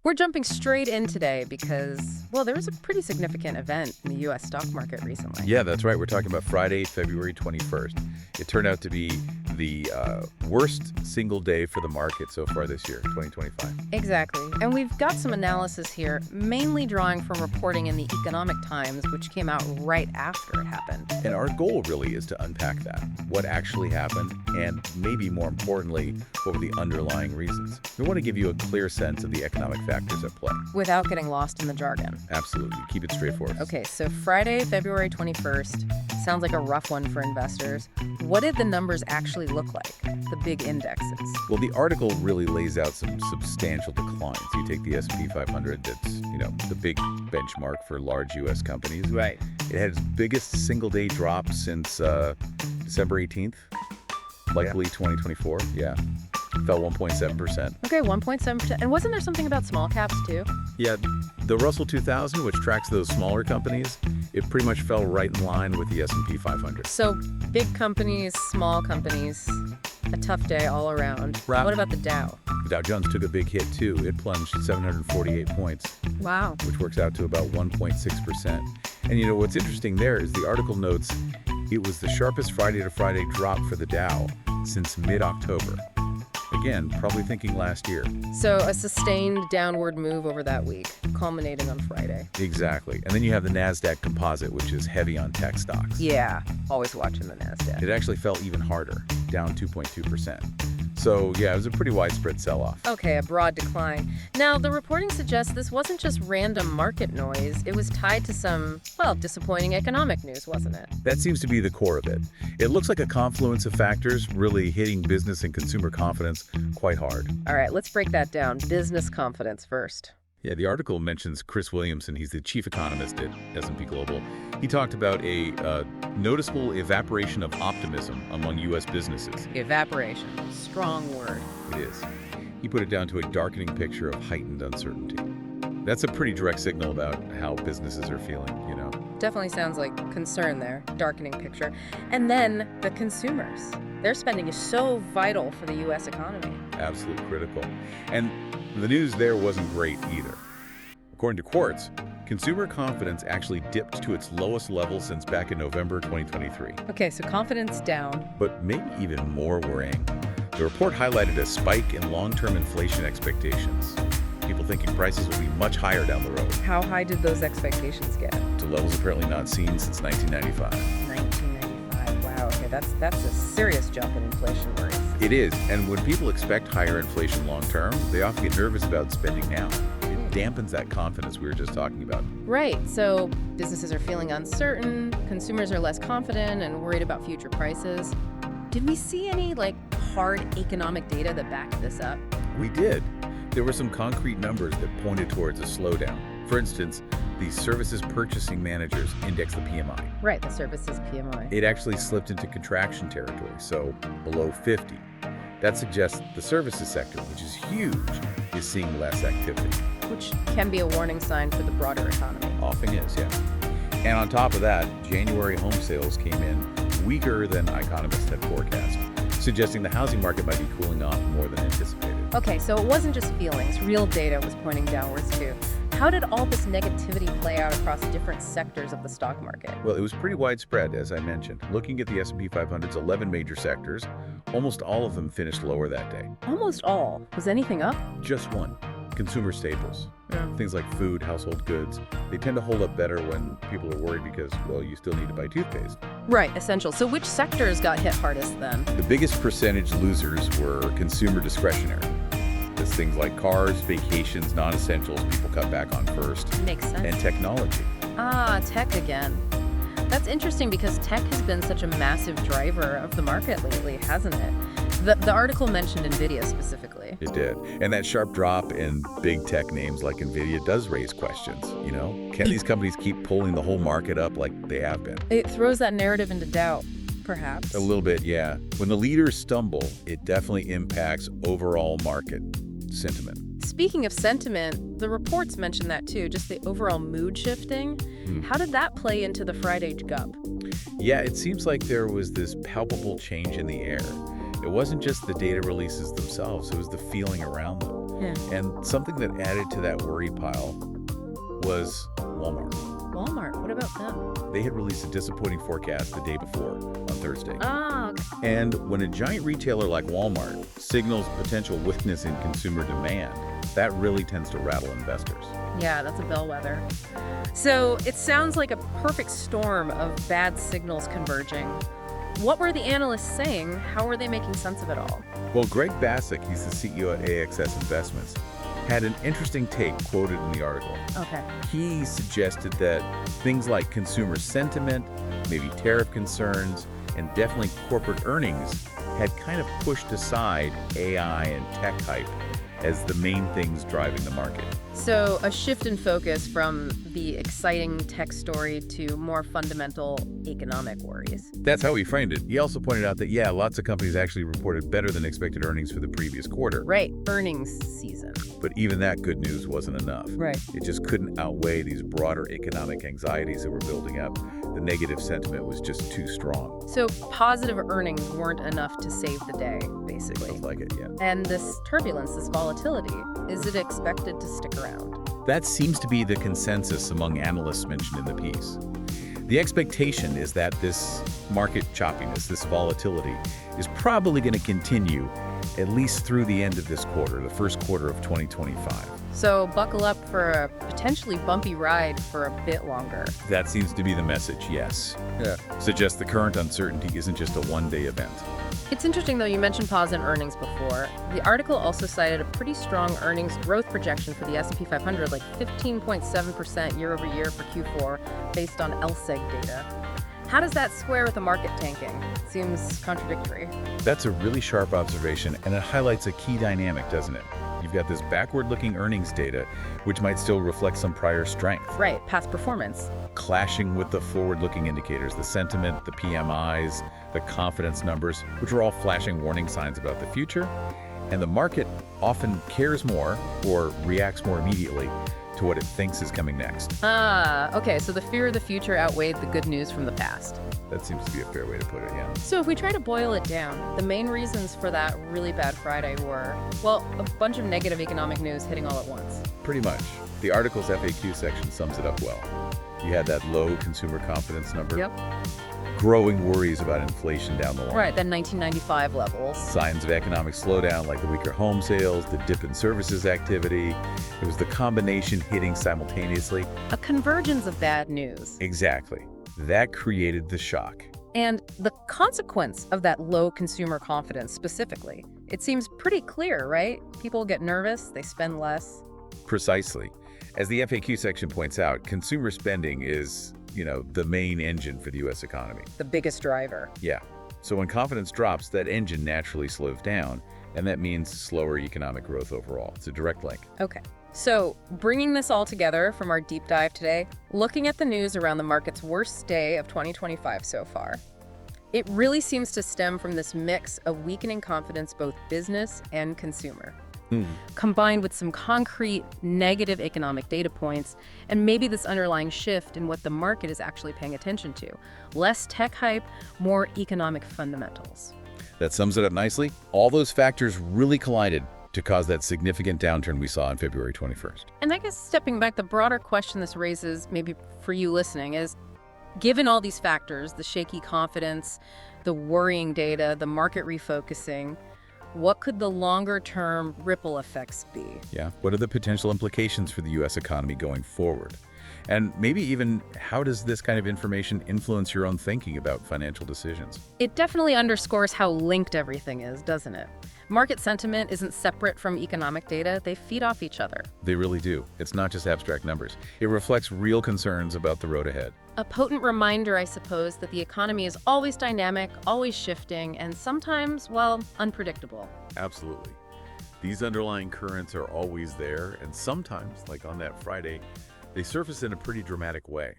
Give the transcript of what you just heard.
We're jumping straight in today because, well, there was a pretty significant event in the U.S. stock market recently. Yeah, that's right. We're talking about Friday, February 21st. It turned out to be the worst single day for the market so far this year, 2025. Exactly. And we've got some analysis here, mainly drawing from reporting in the Economic Times, which came out right after it happened. And our goal really is to unpack that, what actually happened, and maybe more importantly, what were the underlying reasons. We want to give you a clear sense of the economic factors at play. Without getting lost in the jargon. Absolutely. Keep it straightforward. Okay, so Friday, February 21st, sounds like a rough one for investors. What did the numbers actually look like, the big indexes? Well, the article really lays out some substantial declines. You take the S&P 500, that's, the big benchmark for large U.S. companies. Right. It had its biggest single-day drop since December 18th, likely 2024. Yeah. Fell 1.7%. Okay, 1.7%. And wasn't there something about small caps, too? Yeah, the Russell 2000, which tracks those smaller companies, it pretty much fell right in line with the S&P 500. So big companies, small companies, a tough day all around. Right. What about the Dow? The Dow Jones took a big hit, too. It plunged 748 points. Wow. Which works out to about 1.6%. And what's interesting there is the article notes it was the sharpest Friday-to-Friday drop for the Dow since mid-October. Again, probably thinking last year. So a sustained downward move over that week, culminating on Friday. Exactly. And then you have the NASDAQ composite, which is heavy on tech stocks. Yeah, always watching the NASDAQ. It actually fell even harder, down 2.2%. So, yeah, it was a pretty widespread sell-off. Okay, a broad decline. Now, the reporting suggests this wasn't just random market noise. It was tied to some, disappointing economic news, wasn't it? That seems to be the core of it. It looks like a confluence of factors really hitting business and consumer confidence quite hard. All right, let's break that down. Business confidence first. Yeah, the article mentions Chris Williamson. He's the chief economist at S&P Global. He talked about a noticeable evaporation of optimism among U.S. businesses. Evaporation. Strong word. It is. He put it down to a darkening picture of heightened uncertainty. That's a pretty direct signal about how businesses are feeling, Definitely sounds like concern there. Darkening picture. And then the consumers. Their spending is so vital for the U.S. economy. Absolutely critical. And the news there wasn't great either. According to Quartz, consumer confidence actually dipped to its lowest level since back in November 2023. Okay, so confidence down. But maybe even more worrying. The report highlighted a spike in long-term inflation expectations. People thinking prices will be much higher down the road. How high did those expectations get? To levels apparently not seen since 1995. 1995. Wow, okay, that's a serious jump in inflation worries. It is, and when people expect higher inflation long-term, they often get nervous about spending now. It dampens that confidence we were just talking about. Right, so businesses are feeling uncertain, consumers are less confident and worried about future prices. Did we see any, hard economic data that backed this up? We did. There were some concrete numbers that pointed towards a slowdown. For instance, the Services Purchasing Managers Index, the PMI. Right, the services PMI. It actually slipped into contraction territory, so below 50. That suggests the services sector, which is huge, is seeing less activity. Which can be a warning sign for the broader economy. Often is, yeah. And on top of that, January home sales came in weaker than economists had forecast, suggesting the housing market might be cooling off more than anticipated. Okay, so it wasn't just feelings. Real data was pointing downwards, too. How did all this negativity play out across different sectors of the stock market? Well, it was pretty widespread, as I mentioned. Looking at the S&P 500's 11 major sectors, almost all of them finished lower that day. Almost all. Was anything up? Just one. Consumer staples. Yeah. Things like food, household goods. They tend to hold up better when people are worried because, you still need to buy toothpaste. Right, essential. So which sectors got hit hardest then? The biggest percentage losers were consumer discretionary. That's things like cars, vacations, non-essentials people cut back on first. Makes sense. And technology. Ah, tech again. That's interesting because tech has been such a massive driver of the market lately, hasn't it? The article mentioned NVIDIA specifically. It did. And that sharp drop in big tech names like NVIDIA does raise questions, Can these companies keep pulling the whole market up like they have been? It throws that narrative into doubt, perhaps. A little bit, yeah. When the leaders stumble, it definitely impacts overall market sentiment. Speaking of sentiment, the reports mentioned that too, just the overall mood shifting. How did that play into the Friday gup? Yeah, it seems like there was this palpable change in the air. It wasn't just the data releases themselves, it was the feeling around them. Yeah. And something that added to that worry pile was Walmart. Walmart, what about them? They had released a disappointing forecast the day before on Thursday. Oh, okay. And when a giant retailer like Walmart signals potential weakness in consumer demand, that really tends to rattle investors. Yeah, that's a bellwether. So it sounds like a perfect storm of bad signals converging. What were the analysts saying? How were they making sense of it all? Well, Greg Bassick, he's the CEO at AXS Investments, had an interesting take quoted in the article. Okay. He suggested that things like consumer sentiment, maybe tariff concerns, and definitely corporate earnings had kind of pushed aside AI and tech hype as the main things driving the market. So a shift in focus from the exciting tech story to more fundamental economic worries. That's how he framed it. He also pointed out that, yeah, lots of companies actually reported better than expected earnings for the previous quarter. Right, earnings season. But even that good news wasn't enough. Right. It just couldn't outweigh these broader economic anxieties that were building up. The negative sentiment was just too strong. So positive earnings weren't enough to save the day, basically. Feels like it, yeah. And this turbulence, this volatility, is it expected to stick around? That seems to be the consensus among analysts mentioned in the piece. The expectation is that this market choppiness, this volatility, is probably going to continue at least through the end of this quarter, the first quarter of 2025. So buckle up for a potentially bumpy ride for a bit longer. That seems to be the message, yes. Yeah. Suggests the current uncertainty isn't just a one-day event. It's interesting, though, you mentioned pause in earnings before. The article also cited a pretty strong earnings growth projection for the S&P 500, like 15.7% year over year for Q4, based on LSEG data. How does that square with the market tanking? Seems contradictory. That's a really sharp observation, and it highlights a key dynamic, doesn't it? You've got this backward-looking earnings data, which might still reflect some prior strength. Right, past performance. Clashing with the forward-looking indicators, the sentiment, the PMIs, the confidence numbers, which are all flashing warning signs about the future. And the market often cares more or reacts more immediately to what it thinks is coming next. Okay, so the fear of the future outweighed the good news from the past. That seems to be a fair way to put it, yeah. So if we try to boil it down, the main reasons for that really bad Friday were, well, a bunch of negative economic news hitting all at once. Pretty much. The article's FAQ section sums it up well. You had that low consumer confidence number. Yep. Growing worries about inflation down the line. Right, then 1995 levels. Signs of economic slowdown like the weaker home sales, the dip in services activity. It was the combination hitting simultaneously. A convergence of bad news. Exactly. That created the shock. And the consequence of that low consumer confidence specifically, it seems pretty clear, right? People get nervous, they spend less. Precisely. As the FAQ section points out, consumer spending is, the main engine for the U.S. economy. The biggest driver. Yeah. So when confidence drops, that engine naturally slows down, and that means slower economic growth overall. It's a direct link. Okay. So bringing this all together from our deep dive today, looking at the news around the market's worst day of 2025 so far, it really seems to stem from this mix of weakening confidence, both business and consumer. Combined with some concrete negative economic data points, and maybe this underlying shift in what the market is actually paying attention to. Less tech hype, more economic fundamentals. That sums it up nicely. All those factors really collided to cause that significant downturn we saw on February 21st. And I guess stepping back, the broader question this raises, maybe for you listening, is given all these factors, the shaky confidence, the worrying data, the market refocusing, what could the longer-term ripple effects be? Yeah, what are the potential implications for the U.S. economy going forward? And maybe even how does this kind of information influence your own thinking about financial decisions? It definitely underscores how linked everything is, doesn't it? Market sentiment isn't separate from economic data. They feed off each other. They really do. It's not just abstract numbers. It reflects real concerns about the road ahead. A potent reminder, I suppose, that the economy is always dynamic, always shifting, and sometimes, well, unpredictable. Absolutely. These underlying currents are always there, and sometimes, like on that Friday, they surface in a pretty dramatic way.